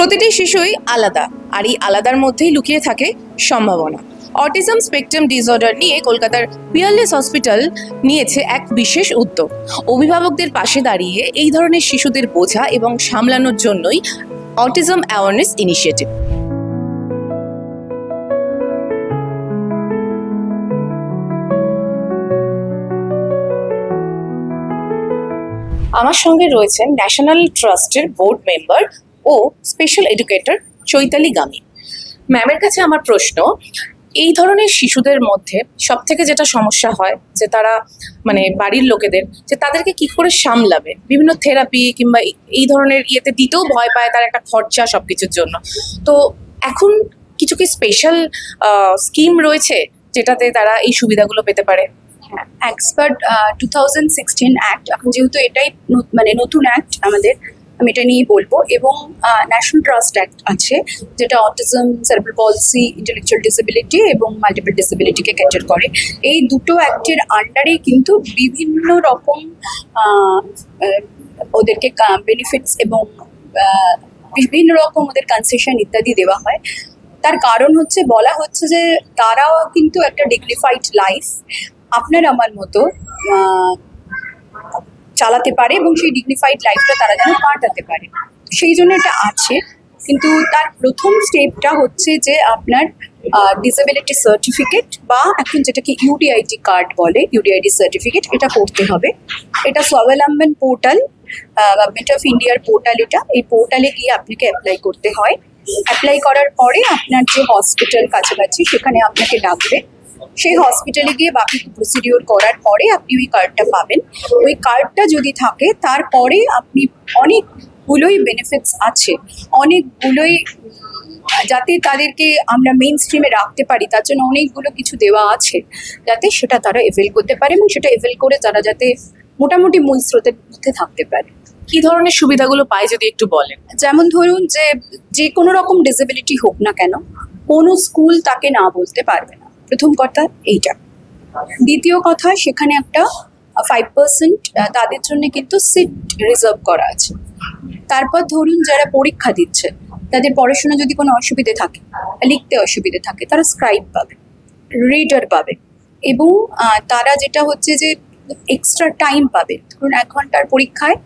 প্রতিটি শিশুই আলাদা, আর এই আলাদার মধ্যেই লুকিয়ে থাকে সম্ভাবনা। অটিজম স্পেকট্রাম ডিসঅর্ডার নিয়ে কলকাতার পিয়ারলেস হসপিটাল নিয়েছে এক বিশেষ উদ্যোগ। অভিভাবকদের পাশে দাঁড়িয়ে এই ধরনের শিশুদের বোঝা এবং সামলানোর জন্যই অটিজম অ্যাওয়ারনেস ইনিশিয়েটিভ। আমার সঙ্গে রয়েছেন ন্যাশনাল ট্রাস্টের বোর্ড মেম্বার ও স্পেশাল এডুকেটর চৈতালি গামী। ম্যামের কাছে আমার প্রশ্ন, এই ধরনের শিশুদের মধ্যে সব থেকে যেটা সমস্যা হয় যে তারা বাড়ির লোকেদের যে তাদেরকে কি করে সামলাবে, বিভিন্ন থেরাপি কিংবা এই ধরনের ইয়েতে দিতেও ভয় পায়, তার একটা খরচা সবকিছুর জন্য। তো এখন কিছু কি স্পেশাল স্কিম রয়েছে যেটাতে তারা এই সুবিধাগুলো পেতে পারে? এক্সপার্ট 2016 অ্যাক্ট, এখন যেহেতু এটাই নতুন অ্যাক্ট আমাদের, আমি এটা নিয়েই বলবো। এবং ন্যাশনাল ট্রাস্ট অ্যাক্ট আছে, যেটা অটিজম, সেরেব্রাল পলসি, ইন্টেলেকচুয়াল ডিসেবিলিটি এবং মাল্টিপল ডিসেবিলিটিকে ক্যাটার করে। এই দুটো অ্যাক্টের আন্ডারেই কিন্তু বিভিন্ন রকম ওদেরকে বেনিফিটস এবং বিভিন্ন রকম ওদের কনসেশন ইত্যাদি দেওয়া হয়। তার কারণ হচ্ছে, বলা হচ্ছে যে তারাও কিন্তু একটা ডিগনিফাইড লাইফ আপনার আমার মতো চালাতে পারে এবং সেই ডিগনিফাইড লাইফটা তারা যেন কাটাতে পারে, সেই জন্য এটা আছে। কিন্তু তার প্রথম স্টেপটা হচ্ছে যে আপনার ডিসেবিলিটি সার্টিফিকেট, বা এখন যেটাকে ইউডিআইডি কার্ড বলে, ইউডিআইডি সার্টিফিকেট, এটা করতে হবে। এটা স্বাবলম্বন পোর্টাল, গভর্নমেন্ট অফ ইন্ডিয়ার পোর্টাল। এই পোর্টালে গিয়ে আপনাকে অ্যাপ্লাই করতে হয়। অ্যাপ্লাই করার পরে আপনার যে হসপিটাল কাছাকাছি সেখানে আপনাকে ডাকবে। সেই হসপিটালে গিয়ে বাকি প্রসিডিওর করার পরে আপনি ওই কার্ডটা পাবেন। ওই কার্ডটা যদি থাকে, তারপরে আপনি অনেকগুলোই বেনিফিটস আছে, অনেকগুলোই, যাতে তাদেরকে আমরা মেইন স্ট্রিমে রাখতে পারি তার জন্য অনেকগুলো কিছু দেওয়া আছে, যাতে সেটা তারা এভেল করতে পারে এবং সেটা এভেল করে তারা যাতে মোটামুটি মূল স্রোতের মধ্যে থাকতে পারে। কি ধরনের সুবিধাগুলো পায় যদি একটু বলেন? যেমন ধরুন, যে কোনো রকম ডিসেবিলিটি হোক না কেন, কোনো স্কুল তাকে না বলতে পারবে না, প্রথম কথা এইটা। দ্বিতীয় কথা, সেখানে একটা 5% তাদের জন্য কিন্তু সিট রিজার্ভ করা আছে। তারপর ধরুন, যারা পরীক্ষা দিচ্ছে তাদের পড়াশোনা যদি কোনো অসুবিধে থাকে, লিখতে অসুবিধে থাকে, তারা স্ক্রাইব পাবে, রিডার পাবে। এবং তারা যেটা হচ্ছে যে এক্সট্রা টাইম পাবে, ধরুন 1 ঘন্টার পরীক্ষায়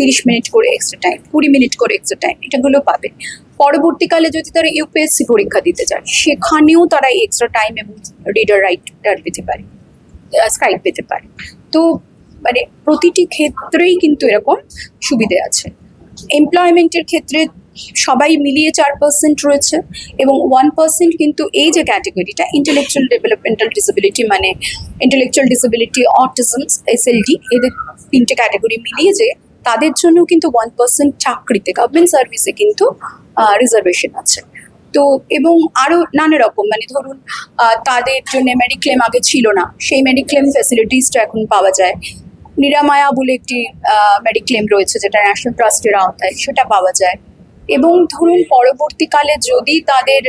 30 মিনিট করে এক্সট্রা টাইম, 20 মিনিট করে এক্সট্রা টাইম, এটাগুলো পাবে। পরবর্তীকালে যদি তারা ইউপিএসসি পরীক্ষা দিতে চায়, সেখানেও তারা এক্সট্রা টাইম এবং রিডার রাইটার পেতে পারে, স্ক্রাইব পেতে পারে। তো প্রতিটি ক্ষেত্রেই কিন্তু এরকম সুবিধে আছে। এমপ্লয়মেন্টের ক্ষেত্রে সবাই মিলিয়ে 4% রয়েছে, এবং 1% কিন্তু এই যে ক্যাটেগরিটা intellectual developmental disability, intellectual disability, autism, SLD, এদের 3টে ক্যাটেগরি মিলিয়ে যে তাদের জন্য কিন্তু 1% চাকরিতে, গভর্নমেন্ট সার্ভিসে কিন্তু রিজার্ভেশন আছে। তো এবং আরও নানা রকম, ধরুন তাদের জন্য মেডিক্লেম আগে ছিল না, সেই মেডিক্লেম ফ্যাসিলিটিসটা এখন পাওয়া যায়। নিরাময়া বলে একটি মেডিক্লেম রয়েছে, যেটা ন্যাশনাল ট্রাস্টের আওতায়, সেটা পাওয়া যায়। এবং ধরুন পরবর্তীকালে যদি তাদের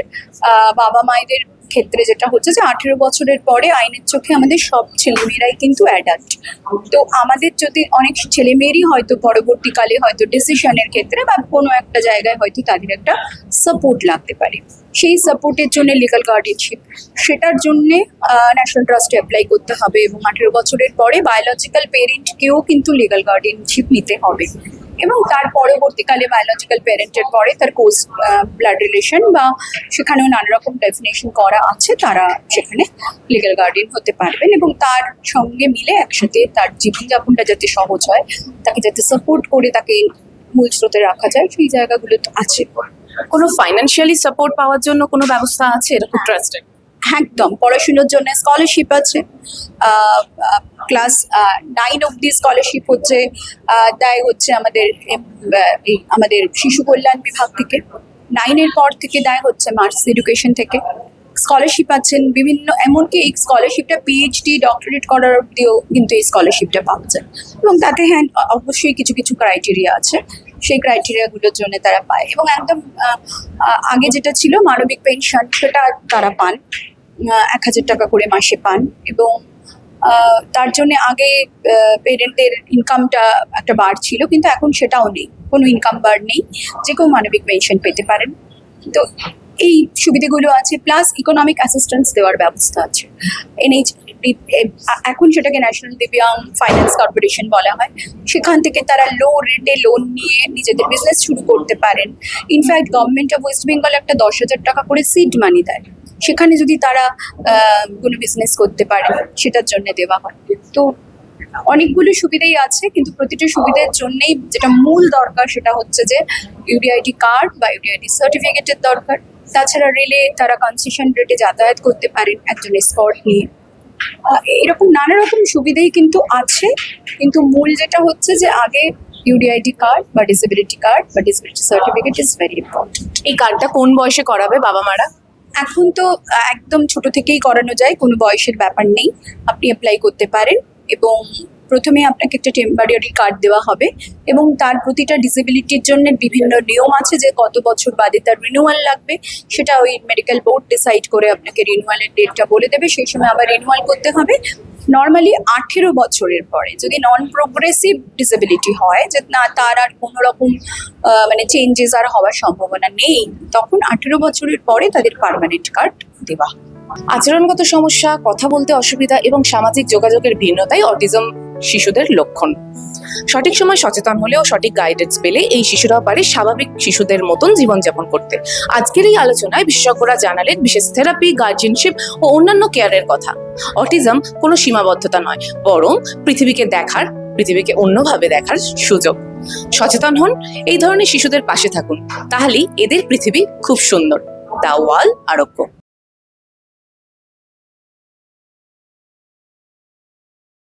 বাবা মায়েদের ক্ষেত্রে যেটা হচ্ছে যে 18 বছরের পরে আইনের চোখে আমাদের সব ছেলেমেয়েরাই কিন্তু অ্যাডাল্ট। তো আমাদের যদি অনেক ছেলেমেয়েরই হয়তো পরবর্তীকালে হয়তো ডিসিশনের ক্ষেত্রে বা কোনো একটা জায়গায় হয়তো তাদের একটা সাপোর্ট লাগতে পারে, সেই সাপোর্টের জন্য লিগাল গার্ডিয়ানশিপ, সেটার জন্যে ন্যাশনাল ট্রাস্টে অ্যাপ্লাই করতে হবে। এবং 18 বছরের পরে বায়োলজিক্যাল পেরেন্টকেও কিন্তু লিগাল গার্ডিয়ানশিপ নিতে হবে। এবং তার পরবর্তীকালে বায়োলজিক্যাল প্যারেন্টের পরে তার কোর্স ব্লাড রিলেশন বা সেখানেও নানা রকম ডেফিনেশন করা আছে, তারা সেখানে লিগ্যাল গার্ডিয়ান হতে পারবেন। এবং তার সঙ্গে মিলে একসাথে তার জীবনযাপনটা যাতে সহজ হয়, তাকে যাতে সাপোর্ট করে তাকে মূল স্রোতে রাখা যায়, সেই জায়গাগুলো তো আছে। কোনো ফাইন্যান্সিয়ালি সাপোর্ট পাওয়ার জন্য কোনো ব্যবস্থা আছে এরকম ট্রাস্টে? একদম, পড়াশুনোর জন্য স্কলারশিপ আছে। ক্লাস 9 অবধি স্কলারশিপ দেয় হচ্ছে আমাদের শিশু কল্যাণ বিভাগ থেকে। 9-এর পর থেকে দেয় হচ্ছে মার্কস এডুকেশন থেকে। স্কলারশিপ আছেন বিভিন্ন, এমনকি এই স্কলারশিপটা পিএইচডি ডক্টরেট করার অবধিও কিন্তু এই স্কলারশিপটা পাওয়া যায়। এবং তাতে হ্যাঁ অবশ্যই কিছু কিছু ক্রাইটেরিয়া আছে, সেই ক্রাইটেরিয়াগুলোর জন্য তারা পায়। এবং একদম আগে যেটা ছিল মানবিক পেনশন, সেটা তারা পান, 1000 টাকা করে মাসে পান। এবং তার জন্য আগে পেরেন্টদের ইনকামটা একটা বার ছিল, কিন্তু এখন সেটাও নেই, কোনো ইনকাম বার নেই, যে কেউ মানবিক পেনশন পেতে পারেন। তো এই সুবিধাগুলো আছে, প্লাস ইকোনমিক অ্যাসিস্ট্যান্স দেওয়ার ব্যবস্থা আছে। এখন সেটাকে ন্যাশনাল দিব্যাং ফাইন্যান্স কর্পোরেশন বলা হয়। সেখান থেকে তারা লো রেটে লোন নিয়ে নিজেদের বিজনেস শুরু করতে পারেন। In fact government of West Bengal একটা 10,000 টাকা করে সিড মানি দেয়, সেখানে যদি তারা কোনো বিজনেস করতে পারে সেটার জন্য দেওয়া হয়। তো অনেকগুলো সুবিধাই আছে, কিন্তু প্রতিটি সুবিধার জন্যই যেটা মূল দরকার সেটা হচ্ছে যে ইউডিআইডি কার্ড বা ইউডিআইডি সার্টিফিকেটের দরকার। তাছাড়া রেলে তারা কনসেশন রেটে যাতায়াত করতে পারেন একজন এসকর্ট নিয়ে। এরকম নানা রকম সুবিধাই কিন্তু আছে, কিন্তু মূল যেটা হচ্ছে যে আগে ইউডিআইডি কার্ড বা disability certificate is very important. এই কার্ডটা কোন বয়সে করাবে বাবা মারা? এখন তো একদম ছোট থেকেই করানো যায়, কোনো বয়সের ব্যাপার নেই, আপনি অ্যাপ্লাই করতে পারেন। এবং প্রথমে আপনাকে একটা টেম্পোরারি কার্ড দেওয়া হবে, এবং তার প্রতিটা ডিসেবিলিটির জন্য বিভিন্ন নিয়ম আছে যে কত বছর বাদে তার রিনিউয়াল লাগবে, সেটা ওই মেডিকেল বোর্ড ডিসাইড করে আপনাকে রিনিউয়ালের ডেটটা বলে দেবে, সেই সময় আবার রিনিউয়াল করতে হবে। নর্মালি 18 বছরের পরে যদি নন প্রোগ্রেসিভ ডিসেবিলিটি হয়, যে না তার আর কোনো রকম মানে চেঞ্জেস আর হওয়ার সম্ভাবনা নেই, তখন 18 বছরের পরে তাদের পার্মানেন্ট কার্ড দেওয়া হয়। আচরণগত সমস্যা, কথা বলতে অসুবিধা এবং সামাজিক যোগাযোগের ভিন্নতাই অটিজম শিশুদের লক্ষণ। সঠিক সময় সচেতন হলে ও সঠিক গাইডেন্স পেলে এই শিশুরাও পারে স্বাভাবিক শিশুদের মতন জীবনযাপন করতে। আজকের এই আলোচনায় বিশেষজ্ঞরা জানালেন বিশেষ থেরাপি, গার্জিয়ানশিপ ও অন্যান্য কেয়ারের কথা। অটিজম কোনো সীমাবদ্ধতা নয়, বরং পৃথিবীকে অন্যভাবে দেখার সুযোগ। সচেতন হন, এই ধরনের শিশুদের পাশে থাকুন, তাহলেই এদের পৃথিবী খুব সুন্দর। দ্য ওয়াল আরোগ্য।